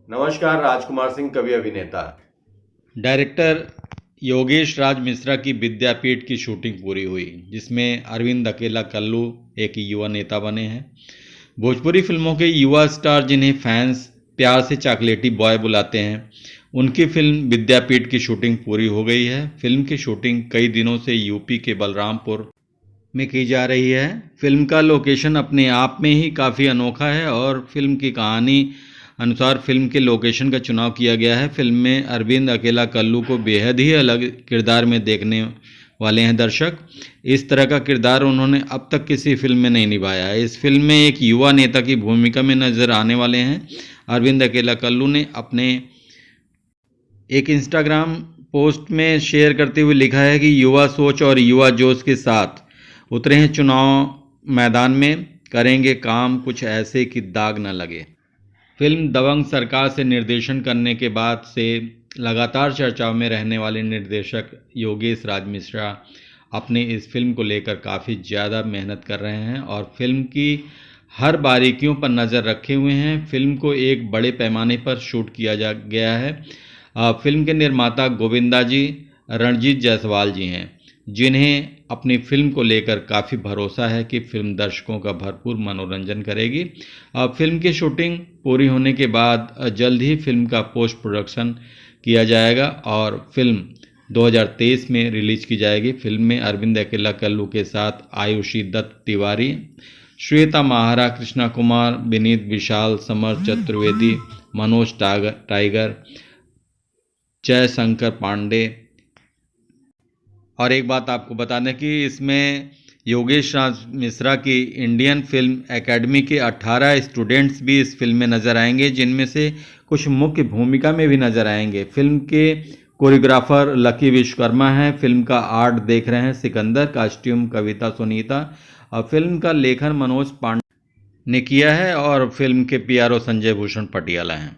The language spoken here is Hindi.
नमस्कार, राजकुमार सिंह, कवि अभिनेता। डायरेक्टर योगेश राज मिश्रा की विद्यापीठ की शूटिंग पूरी हुई, जिसमें अरविंद अकेला कल्लू एक युवा नेता बने हैं। भोजपुरी फिल्मों के युवा स्टार जिन्हें फैंस प्यार से चॉकलेटी बॉय बुलाते हैं, उनकी फिल्म विद्यापीठ की शूटिंग पूरी हो गई है। फिल्म की शूटिंग कई दिनों से यूपी के बलरामपुर में की जा रही है। फिल्म का लोकेशन अपने आप में ही काफ़ी अनोखा है और फिल्म की कहानी अनुसार फिल्म के लोकेशन का चुनाव किया गया है। फिल्म में अरविंद अकेला कल्लू को बेहद ही अलग किरदार में देखने वाले हैं दर्शक। इस तरह का किरदार उन्होंने अब तक किसी फिल्म में नहीं निभाया है। इस फिल्म में एक युवा नेता की भूमिका में नजर आने वाले हैं। अरविंद अकेला कल्लू ने अपने एक इंस्टाग्राम पोस्ट में शेयर करते हुए लिखा है कि युवा सोच और युवा जोश के साथ उतरे हैं चुनाव मैदान में, करेंगे काम कुछ ऐसे कि दाग न लगे। फिल्म दबंग सरकार से निर्देशन करने के बाद से लगातार चर्चाओं में रहने वाले निर्देशक योगेश राज मिश्रा अपने इस फिल्म को लेकर काफ़ी ज़्यादा मेहनत कर रहे हैं और फिल्म की हर बारीकियों पर नज़र रखे हुए हैं। फिल्म को एक बड़े पैमाने पर शूट किया गया है। फिल्म के निर्माता गोविंदा जी रणजीत जायसवाल जी हैं, जिन्हें अपनी फिल्म को लेकर काफ़ी भरोसा है कि फिल्म दर्शकों का भरपूर मनोरंजन करेगी। फिल्म की शूटिंग पूरी होने के बाद जल्द ही फिल्म का पोस्ट प्रोडक्शन किया जाएगा और फिल्म 2023 में रिलीज की जाएगी। फिल्म में अरविंद अकेला कल्लू के साथ आयुषी दत्त तिवारी, श्वेता महारा, कृष्णा कुमार, विनीत विशाल, समर चतुर्वेदी, मनोज टाइगर, जयशंकर पांडे। और एक बात आपको बता दें कि इसमें योगेश राज मिश्रा की इंडियन फिल्म एकेडमी के 18 स्टूडेंट्स भी इस फिल्म में नज़र आएंगे, जिनमें से कुछ मुख्य भूमिका में भी नज़र आएंगे। फिल्म के कोरियोग्राफर लकी विश्वकर्मा हैं। फिल्म का आर्ट देख रहे हैं सिकंदर, कॉस्ट्यूम कविता सुनीता और फिल्म का लेखन मनोज पांडे ने किया है और फिल्म के पीआरओ संजय भूषण पटियाला हैं।